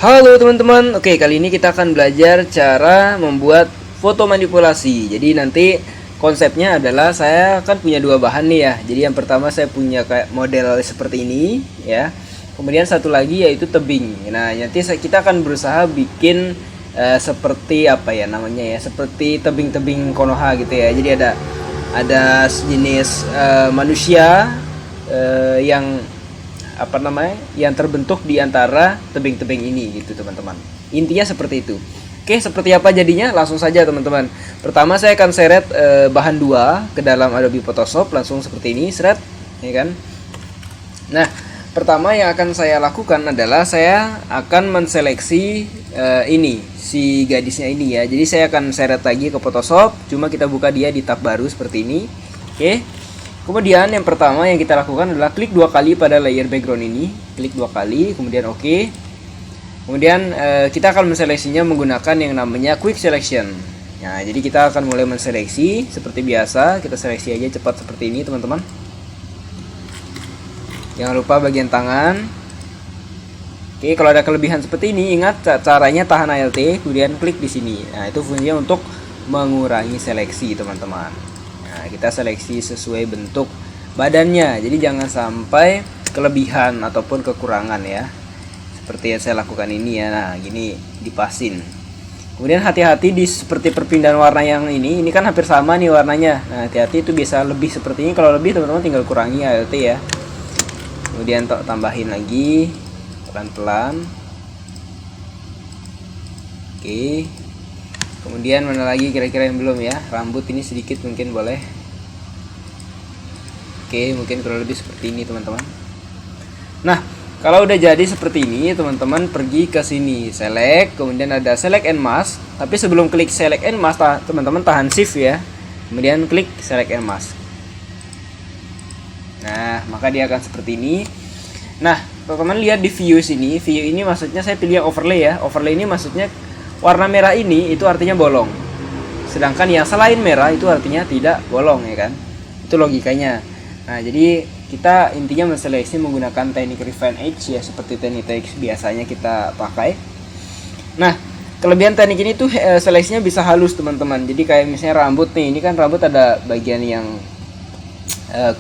Halo teman-teman, oke kali ini kita akan belajar cara membuat foto manipulasi. Jadi nanti konsepnya adalah saya kan punya dua bahan nih ya. Jadi yang pertama saya punya kayak model seperti ini ya. Kemudian satu lagi yaitu tebing. Nah nanti kita akan berusaha bikin seperti apa ya namanya ya, seperti tebing-tebing Konoha gitu ya. Jadi ada sejenis manusia yang apa namanya yang terbentuk di antara tebing-tebing ini gitu teman-teman. Intinya seperti itu. Oke, seperti apa jadinya? Langsung saja teman-teman. Pertama saya akan seret bahan 2 ke dalam Adobe Photoshop langsung seperti ini, seret, ya kan? Nah, pertama yang akan saya lakukan adalah saya akan menseleksi ini si gadisnya ini ya. Jadi saya akan seret lagi ke Photoshop, cuma kita buka dia di tab baru seperti ini. Oke. Kemudian yang pertama yang kita lakukan adalah klik 2 kali pada layer background ini, klik 2 kali, kemudian oke. Kemudian kita akan menseleksinya menggunakan yang namanya quick selection. Nah, jadi kita akan mulai menseleksi seperti biasa, kita seleksi aja cepat seperti ini teman-teman. Jangan lupa bagian tangan. Oke, kalau ada kelebihan seperti ini, ingat caranya tahan Alt, kemudian klik di sini. Nah, itu fungsinya untuk mengurangi seleksi teman-teman. Nah, kita seleksi sesuai bentuk badannya, jadi jangan sampai kelebihan ataupun kekurangan ya, seperti yang saya lakukan ini ya. Nah gini dipasin. Kemudian hati-hati di seperti perpindahan warna yang ini kan hampir sama nih warnanya. Nah hati-hati, itu bisa lebih seperti ini, kalau lebih teman-teman tinggal kurangi ALT ya. Kemudian tambahin lagi pelan-pelan. Oke. Kemudian mana lagi kira-kira yang belum ya? Rambut ini sedikit mungkin boleh. Oke, mungkin kurang lebih seperti ini teman-teman. Nah, kalau udah jadi seperti ini teman-teman pergi ke sini, select, kemudian ada select and mask. Tapi sebelum klik select and mask, teman-teman tahan shift ya. Kemudian klik select and mask. Nah, maka dia akan seperti ini. Nah, teman-teman lihat di view sini. View ini maksudnya saya pilih yang overlay ya. Overlay ini maksudnya warna merah ini itu artinya bolong, sedangkan yang selain merah itu artinya tidak bolong ya kan. Itu logikanya. Nah jadi kita intinya menseleksi menggunakan teknik refine edge ya, seperti teknik biasanya kita pakai. Nah kelebihan teknik ini tuh seleksinya bisa halus teman-teman. Jadi kayak misalnya rambut nih, ini kan rambut ada bagian yang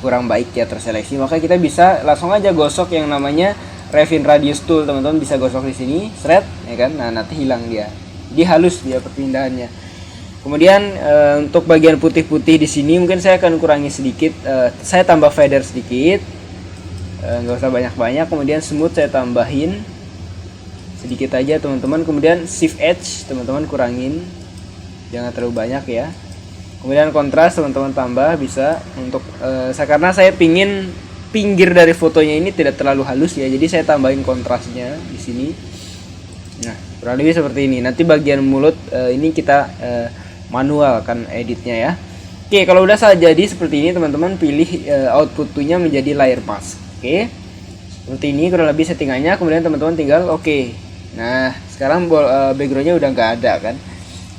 kurang baik ya terseleksi, maka kita bisa langsung aja gosok yang namanya refine radius tool, teman-teman bisa gosok di sini, shred ya kan. Nah nanti hilang dia. Jadi halus dia perpindahannya. Kemudian untuk bagian putih-putih di sini mungkin saya akan kurangi sedikit. Saya tambah feather sedikit, nggak usah banyak-banyak. Kemudian smooth saya tambahin sedikit aja teman-teman. Kemudian shift edge teman-teman kurangin, jangan terlalu banyak ya. Kemudian kontras teman-teman tambah bisa untuk karena saya pingin pinggir dari fotonya ini tidak terlalu halus ya. Jadi saya tambahin kontrasnya di sini. Nah kurang lebih seperti ini. Nanti bagian mulut ini kita manual kan editnya ya. Oke, kalau udah jadi seperti ini teman-teman pilih outputnya menjadi layer mask. Oke, seperti ini kurang lebih settingannya. Kemudian teman-teman tinggal oke. Nah sekarang backgroundnya udah nggak ada kan.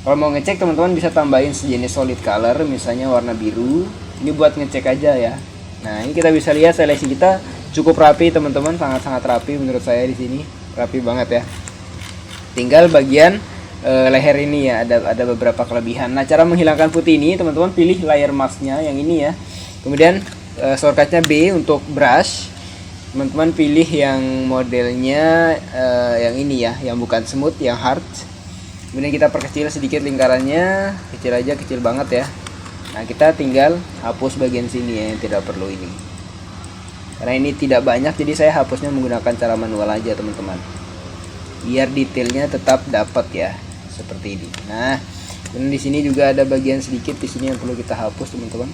Kalau mau ngecek teman-teman bisa tambahin sejenis solid color, misalnya warna biru. Ini buat ngecek aja ya. Nah ini kita bisa lihat seleksi kita cukup rapi teman-teman, sangat-sangat rapi menurut saya di sini, rapi banget ya. Tinggal bagian leher ini ya, ada beberapa kelebihan. Nah cara menghilangkan putih ini teman-teman pilih layer masknya yang ini ya. Kemudian shortcutnya B untuk brush, teman-teman pilih yang modelnya yang ini ya, yang bukan smooth, yang hard. Kemudian kita perkecil sedikit lingkarannya, kecil aja, kecil banget ya. Nah kita tinggal hapus bagian sini ya yang tidak perlu ini, karena ini tidak banyak, jadi saya hapusnya menggunakan cara manual aja teman-teman, biar detailnya tetap dapat ya seperti ini. Nah, dan di sini juga ada bagian sedikit di sini yang perlu kita hapus teman-teman.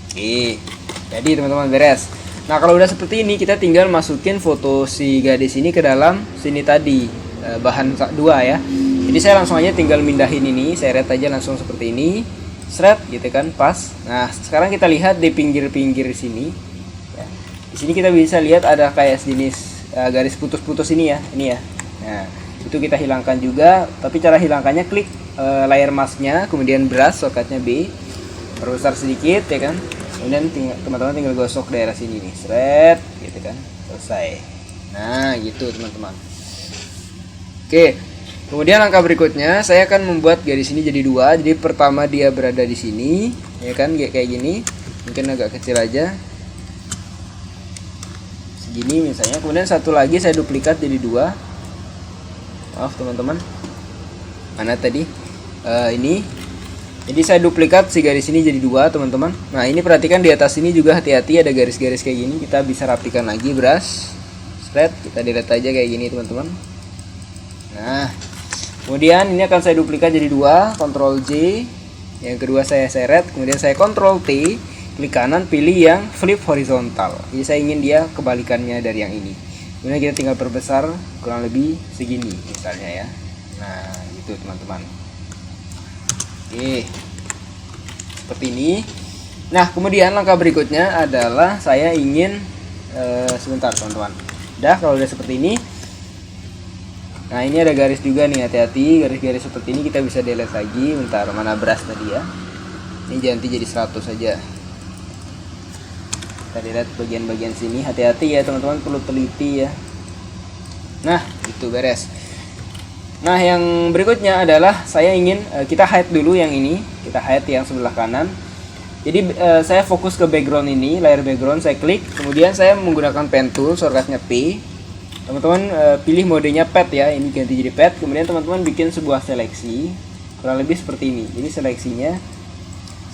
Oke, jadi teman-teman beres. Nah kalau udah seperti ini kita tinggal masukin foto si gadis ini ke dalam sini tadi bahan 2 ya. Jadi saya langsung aja tinggal mindahin ini, seret aja langsung seperti ini, shred gitu kan, pas. Nah sekarang kita lihat di pinggir-pinggir sini. Di sini kita bisa lihat ada kayak sejenis garis putus-putus ini ya, Nah, itu kita hilangkan juga, tapi cara hilangkannya klik layer masknya, kemudian brush shortcutnya B, perbesar sedikit ya kan. Kemudian teman-teman tinggal gosok daerah sini nih, seret gitu kan. selesai. Nah gitu teman-teman. Oke, kemudian langkah berikutnya saya akan membuat garis ini jadi dua. Jadi pertama dia berada di sini, ya kan, kayak gini. Mungkin agak kecil aja, segini misalnya. Kemudian satu lagi saya duplikat jadi dua. Maaf teman-teman, mana tadi? Ini. Jadi saya duplikat si garis ini jadi dua teman-teman. Nah ini perhatikan di atas ini juga hati-hati ada garis-garis kayak gini. Kita bisa rapikan lagi brush, spread, kita delete aja kayak gini teman-teman. Nah, kemudian ini akan saya duplikat jadi dua, Ctrl J. Yang kedua saya seret, kemudian saya Ctrl T, klik kanan, pilih yang flip horizontal. Jadi saya ingin dia kebalikannya dari yang ini. Kemudian kita tinggal perbesar kurang lebih segini misalnya ya. Nah, gitu teman-teman. Oke. Seperti ini. Nah, kemudian langkah berikutnya adalah saya ingin sebentar teman-teman. Udah, kalau udah seperti ini. Nah ini ada garis juga nih, hati-hati garis-garis seperti ini kita bisa delete lagi. Bentar, mana brush tadi ya, ini ganti jadi 100 saja. Kita delete bagian-bagian sini, hati-hati ya teman-teman, perlu teliti ya. Nah itu beres. Nah yang berikutnya adalah saya ingin kita hide dulu yang ini, kita hide yang sebelah kanan. Jadi saya fokus ke background ini, layer background, saya klik, kemudian saya menggunakan pen tool, shortcutnya P. Teman-teman pilih modenya pet ya, ini ganti jadi pet. Kemudian teman-teman bikin sebuah seleksi kurang lebih seperti ini. Jadi seleksinya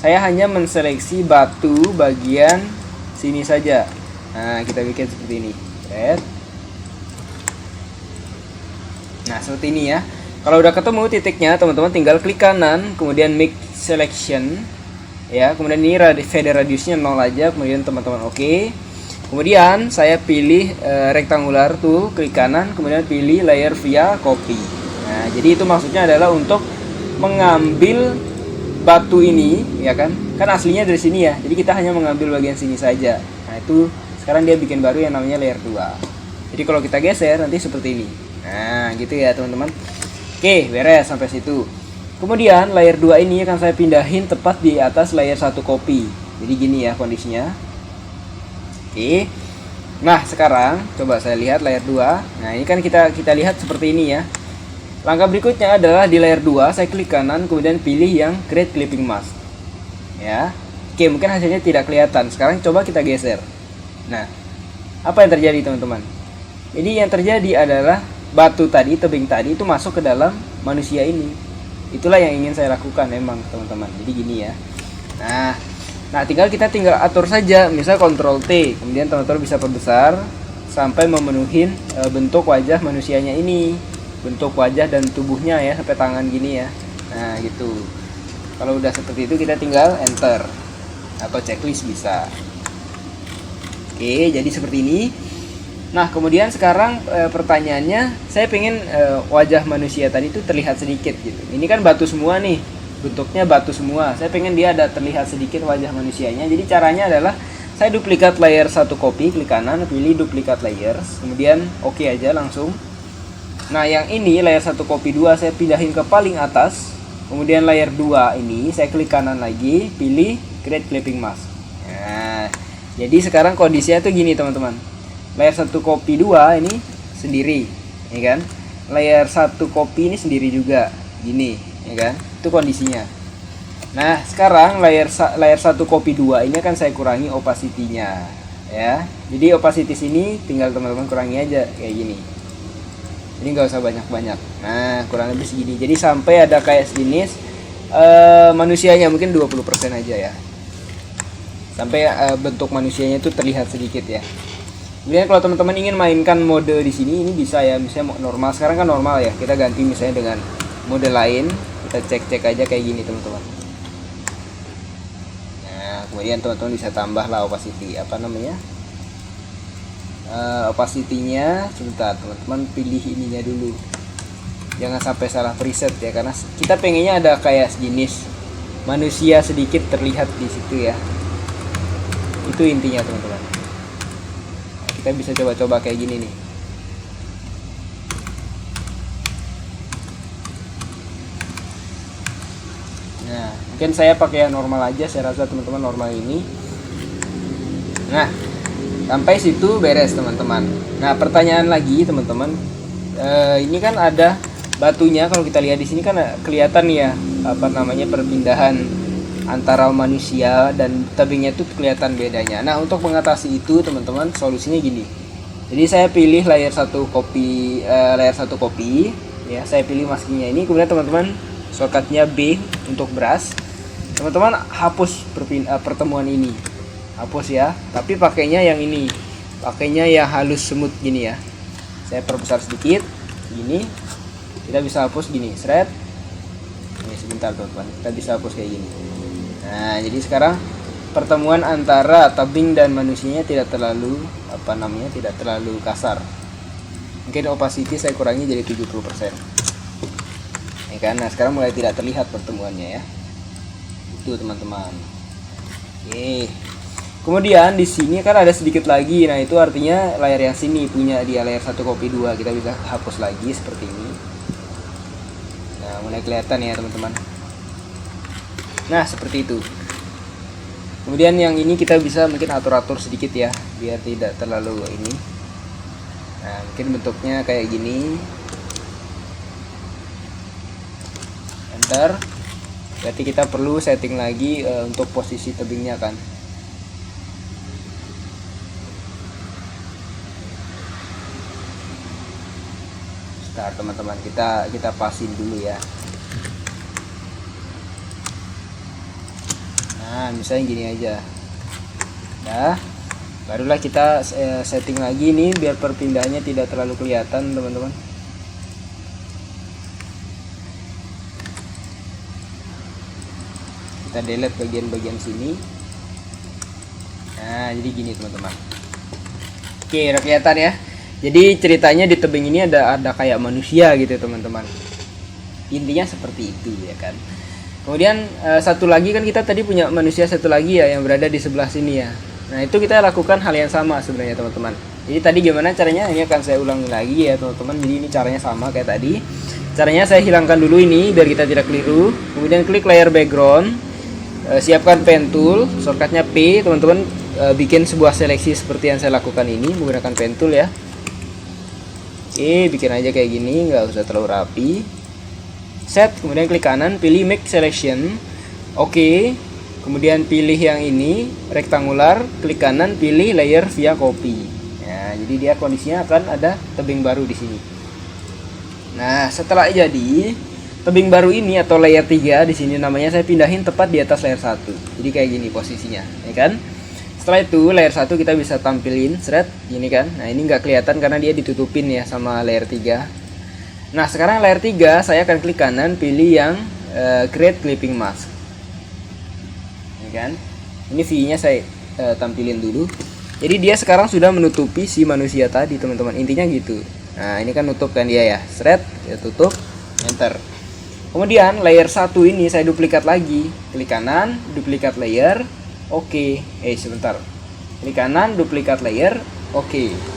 saya hanya menseleksi batu bagian sini saja. Nah kita bikin seperti ini, pet. Nah seperti ini ya. Kalau udah ketemu titiknya teman-teman tinggal klik kanan, kemudian make selection ya. Kemudian ini fader radiusnya 0 aja. Kemudian teman-teman oke. Kemudian saya pilih rectangular tuh, klik kanan, kemudian pilih layer via copy. Nah, jadi itu maksudnya adalah untuk mengambil batu ini, ya kan? Kan aslinya dari sini ya. Jadi kita hanya mengambil bagian sini saja. Nah, itu sekarang dia bikin baru yang namanya layer 2. Jadi kalau kita geser nanti seperti ini. Nah, gitu ya, teman-teman. Oke, beres sampai situ. Kemudian layer 2 ini akan saya pindahin tepat di atas layer 1 copy. Jadi gini ya kondisinya. Oke. Nah sekarang coba saya lihat layer 2. Nah ini kan kita lihat seperti ini ya. Langkah berikutnya adalah di layer 2 saya klik kanan, kemudian pilih yang create clipping mask ya. Oke, mungkin hasilnya tidak kelihatan. Sekarang coba kita geser. Nah apa yang terjadi teman-teman? Jadi yang terjadi adalah batu tadi, tebing tadi itu masuk ke dalam manusia ini. Itulah yang ingin saya lakukan memang teman-teman. Jadi gini ya. Nah tinggal atur saja, misal Ctrl T, kemudian teman-teman bisa perbesar sampai memenuhi bentuk wajah manusianya ini, bentuk wajah dan tubuhnya ya, sampai tangan gini ya. Nah gitu. Kalau udah seperti itu kita tinggal enter atau checklist bisa. Oke, jadi seperti ini. Nah kemudian sekarang pertanyaannya, saya pengen wajah manusia tadi itu terlihat sedikit gitu. Ini kan batu semua nih, bentuknya batu semua. Saya pengen dia ada terlihat sedikit wajah manusianya. Jadi caranya adalah saya duplikat layer 1 copy, klik kanan, pilih duplikat layers, kemudian oke aja langsung. Nah yang ini layer 1 copy 2 saya pindahin ke paling atas. Kemudian layer 2 ini saya klik kanan lagi, pilih create clipping mask. Nah jadi sekarang kondisinya tuh gini teman-teman. Layer 1 copy 2 ini sendiri, ya kan? Layer 1 copy ini sendiri juga, gini, ya kan? Itu kondisinya. Nah sekarang layer 1 copy 2 ini akan saya kurangi opacity-nya ya. Jadi opacity sini tinggal teman-teman kurangi aja kayak gini. Jadi nggak usah banyak-banyak. Nah kurang lebih segini. Jadi sampai ada kayak sejenis manusianya mungkin 20% aja ya. Sampai bentuk manusianya itu terlihat sedikit ya. Kemudian kalau teman-teman ingin mainkan mode di sini ini bisa ya, misalnya normal. Sekarang kan normal ya. Kita ganti misalnya dengan mode lain. Kita cek aja kayak gini teman-teman. Nah kemudian teman-teman bisa tambah lah opacity, apa namanya, opacity-nya. Sebentar teman-teman, pilih ininya dulu, jangan sampai salah preset ya, karena kita pengennya ada kayak sejenis manusia sedikit terlihat di situ ya. Itu intinya teman-teman. Kita bisa coba-coba kayak gini nih. Nah, mungkin saya pakai yang normal aja, saya rasa teman-teman normal ini. Nah, Sampai situ beres teman-teman. Nah pertanyaan lagi teman-teman, ini kan ada batunya, kalau kita lihat di sini kan kelihatan ya apa namanya perpindahan antara manusia dan tebingnya itu kelihatan bedanya. Nah untuk mengatasi itu teman-teman, solusinya gini. Jadi saya pilih layer satu copy ya, saya pilih maskingnya ini, kemudian teman-teman shortcutnya B untuk brush. Teman-teman hapus pertemuan ini, hapus ya, tapi pakainya yang ini, pakainya yang halus smooth gini ya. Saya perbesar sedikit gini, kita bisa hapus gini, shred ini sebentar teman-teman, kita bisa hapus kayak gini. Nah jadi sekarang pertemuan antara tebing dan manusianya tidak terlalu tidak terlalu kasar. Mungkin opacity saya kurangi jadi 70% ya kan. Nah sekarang mulai tidak terlihat pertemuannya ya, itu teman-teman. Oke, kemudian di sini kan ada sedikit lagi. Nah itu artinya layar yang sini punya dia layer 1 copy 2, kita bisa hapus lagi seperti ini. Nah mulai kelihatan ya teman-teman. Nah seperti itu. Kemudian yang ini kita bisa mungkin atur-atur sedikit ya, biar tidak terlalu ini. Nah mungkin bentuknya kayak gini, enter. Berarti kita perlu setting lagi untuk posisi tebingnya kan. Sebentar teman-teman, kita pasin dulu ya. Nah misalnya gini aja. Nah barulah kita setting lagi nih biar perpindahannya tidak terlalu kelihatan teman-teman. Kita delete bagian-bagian sini. Nah jadi gini teman-teman. Oke udah kelihatan ya. Jadi ceritanya di tebing ini ada kayak manusia gitu teman-teman. Intinya seperti itu ya kan. Kemudian satu lagi kan kita tadi punya manusia satu lagi ya yang berada di sebelah sini ya. Nah itu kita lakukan hal yang sama sebenarnya teman-teman. Jadi tadi gimana caranya, ini akan saya ulangi lagi ya teman-teman. Jadi ini caranya sama kayak tadi. Caranya saya hilangkan dulu ini biar kita tidak keliru. Kemudian klik layer background, siapkan pen tool, shortcutnya P teman-teman. Bikin sebuah seleksi seperti yang saya lakukan ini menggunakan pen tool ya. Oke, bikin aja kayak gini, nggak usah terlalu rapi. Set, kemudian klik kanan, pilih make selection. Oke, kemudian pilih yang ini rektangular, klik kanan, pilih layer via copy. Ya, jadi dia kondisinya akan ada tebing baru di sini. Nah, setelah jadi tebing baru ini atau layer 3 di sini namanya, saya pindahin tepat di atas layer 1. Jadi kayak gini posisinya, ya kan? Setelah itu layer 1 kita bisa tampilin shred gini kan. Nah, ini nggak kelihatan karena dia ditutupin ya sama layer 3. Nah sekarang layer 3 saya akan klik kanan, pilih yang create clipping mask ya kan. Ini view-nya saya tampilin dulu. Jadi dia sekarang sudah menutupi si manusia tadi teman-teman, intinya gitu. Nah ini kan nutup kan dia ya, shred ya, tutup, enter. Kemudian layer 1 ini saya duplikat lagi, klik kanan, duplikat layer, oke. Sebentar, klik kanan, duplikat layer, oke.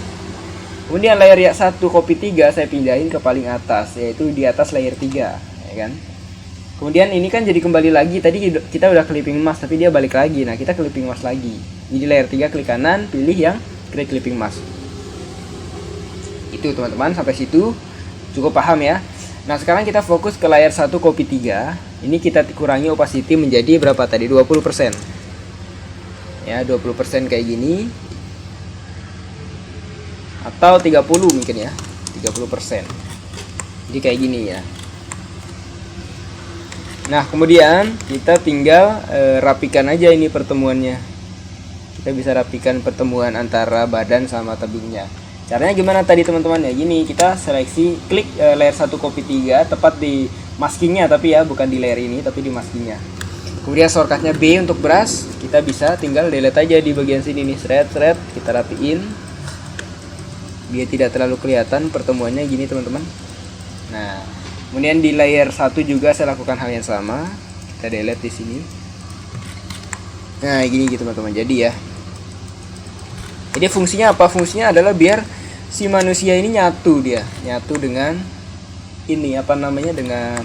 Kemudian layer 1 copy 3 saya pindahin ke paling atas, yaitu di atas layer 3 ya kan. Kemudian ini kan jadi kembali lagi, tadi kita udah clipping mask tapi dia balik lagi. Nah kita clipping mask lagi. Jadi layer 3 klik kanan, pilih yang create clipping mask. Itu teman-teman, sampai situ cukup paham ya. Nah sekarang kita fokus ke layer 1 copy 3. Ini kita kurangi opacity menjadi berapa tadi, 20%. Ya 20% kayak gini, atau 30 mungkin ya, 30%. Jadi kayak gini ya. Nah kemudian kita tinggal rapikan aja ini pertemuannya. Kita bisa rapikan pertemuan antara badan sama tebingnya. Caranya gimana tadi teman-teman ya, gini, kita seleksi, klik layer 1 copy 3 tepat di maskingnya, tapi ya bukan di layer ini tapi di maskingnya. Kemudian shortcutnya B untuk brush, kita bisa tinggal delete aja di bagian sini nih, shred, kita rapiin biar tidak terlalu kelihatan pertemuannya gini teman-teman. Nah kemudian di layer 1 juga saya lakukan hal yang sama, kita delete di sini. Nah gini gitu teman-teman. Jadi ya, jadi fungsinya apa? Fungsinya adalah biar si manusia ini nyatu dengan ini apa namanya, dengan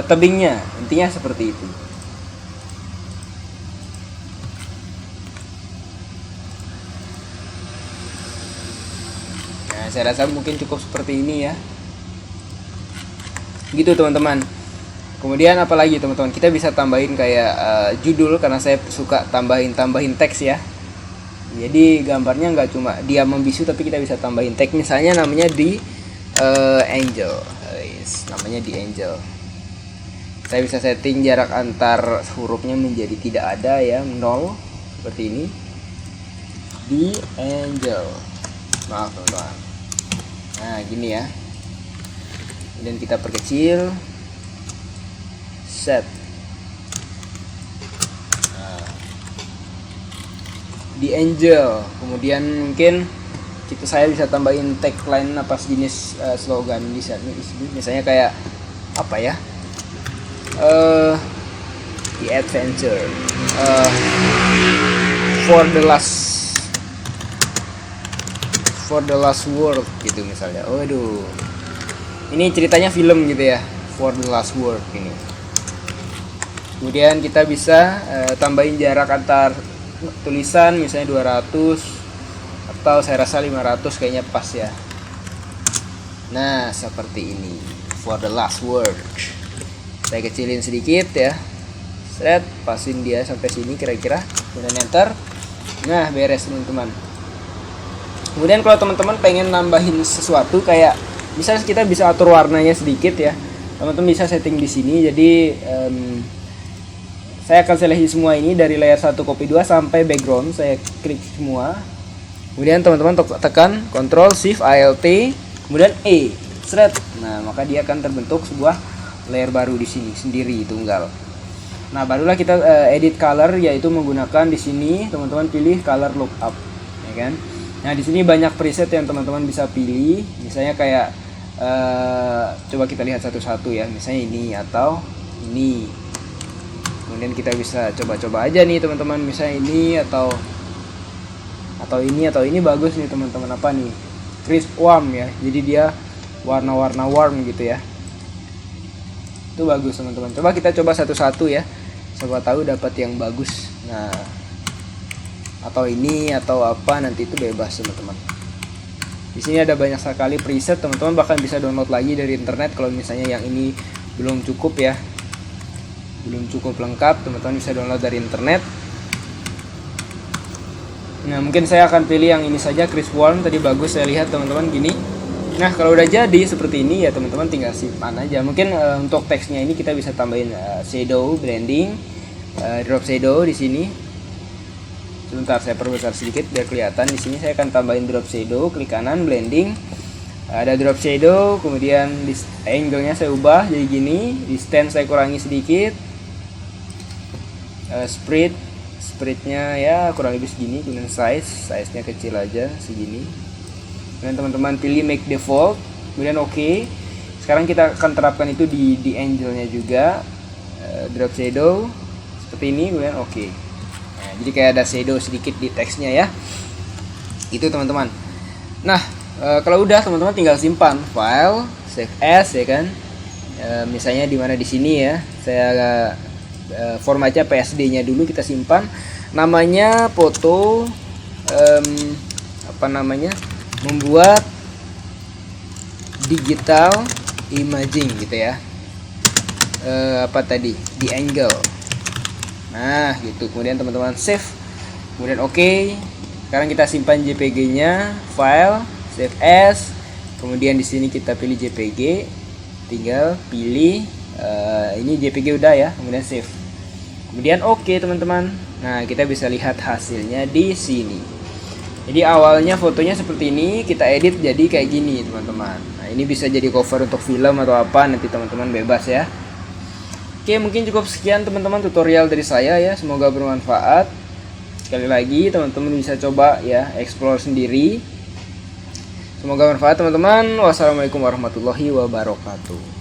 tebingnya, intinya seperti itu. Nah, saya rasa mungkin cukup seperti ini ya. Gitu teman-teman. Kemudian apalagi teman-teman, kita bisa tambahin kayak judul, karena saya suka tambahin teks ya. Jadi gambarnya nggak cuma dia membisu, tapi kita bisa tambahin teks. Misalnya namanya di angel, namanya di angel. Saya bisa setting jarak antar hurufnya menjadi tidak ada ya, 0 seperti ini. Di angel, maaf teman-teman. Nah gini ya. Dan kita perkecil, set. Nah, di angel. Kemudian mungkin saya bisa tambahin tagline apa jenis slogan di sini. Misalnya kayak apa ya? The adventure for the last word gitu misalnya. Waduh, ini ceritanya film gitu ya, for the last word ini. Kemudian kita bisa tambahin jarak antar tulisan, misalnya 200 atau saya rasa 500 kayaknya pas ya. Nah seperti ini, for the last word. Saya kecilin sedikit ya, set, pasin dia sampai sini kira-kira, kemudian enter. Nah beres teman-teman. Kemudian kalau teman-teman pengen nambahin sesuatu, kayak misalnya kita bisa atur warnanya sedikit ya, teman-teman bisa setting di sini. Jadi saya akan seleksi semua ini dari layer 1 copy 2 sampai background, saya klik semua. Kemudian teman-teman tekan Ctrl Shift Alt kemudian E, seret. Nah maka dia akan terbentuk sebuah layer baru di sini sendiri tunggal. Nah barulah kita edit color, yaitu menggunakan di sini teman-teman pilih color lookup, ya kan. Nah di sini banyak preset yang teman-teman bisa pilih. Misalnya kayak coba kita lihat satu-satu ya. Misalnya ini atau ini. Kemudian kita bisa coba-coba aja nih teman-teman. Misalnya ini atau ini bagus nih teman-teman. Apa nih? Crisp warm ya. Jadi dia warna-warna warm gitu ya. Itu bagus teman-teman. Coba kita coba satu-satu ya. Siapa tahu dapat yang bagus. Nah, atau ini atau apa nanti itu bebas teman-teman. Di sini ada banyak sekali preset teman-teman, bahkan bisa download lagi dari internet kalau misalnya yang ini belum cukup ya. Belum cukup lengkap, teman-teman bisa download dari internet. Nah, mungkin saya akan pilih yang ini saja, crisp warm tadi bagus saya lihat teman-teman gini. Nah kalau udah jadi seperti ini ya teman-teman tinggal simpan aja. Mungkin untuk teksnya ini kita bisa tambahin shadow, blending, drop shadow di sini. Sebentar saya perbesar sedikit biar kelihatan. Di sini saya akan tambahin drop shadow, klik kanan blending, ada drop shadow, kemudian di angle-nya saya ubah jadi gini, di stand saya kurangi sedikit, spreadnya ya kurang lebih segini, kemudian size-nya kecil aja segini. Dan teman-teman pilih make default, kemudian oke. Sekarang kita akan terapkan itu di angle-nya juga, drop shadow seperti ini, kemudian oke. Nah, jadi kayak ada shadow sedikit di teksnya ya. Itu teman-teman. Nah kalau udah teman-teman tinggal simpan file, save as ya kan. Misalnya di mana di sini ya, saya formatnya PSD-nya dulu kita simpan. Namanya foto membuat digital imaging gitu ya. Di angle. Nah gitu, kemudian teman-teman save, kemudian oke. Sekarang kita simpan JPG-nya, file, save as, kemudian di sini kita pilih JPG, tinggal pilih ini JPG udah ya, kemudian save, kemudian oke teman-teman. Nah kita bisa lihat hasilnya di sini. Jadi awalnya fotonya seperti ini, kita edit jadi kayak gini teman-teman. Nah ini bisa jadi cover untuk film atau apa, nanti teman-teman bebas ya. Oke, mungkin cukup sekian teman-teman tutorial dari saya ya, semoga bermanfaat. Sekali lagi teman-teman bisa coba ya, explore sendiri. Semoga bermanfaat teman-teman. Wassalamualaikum warahmatullahi wabarakatuh.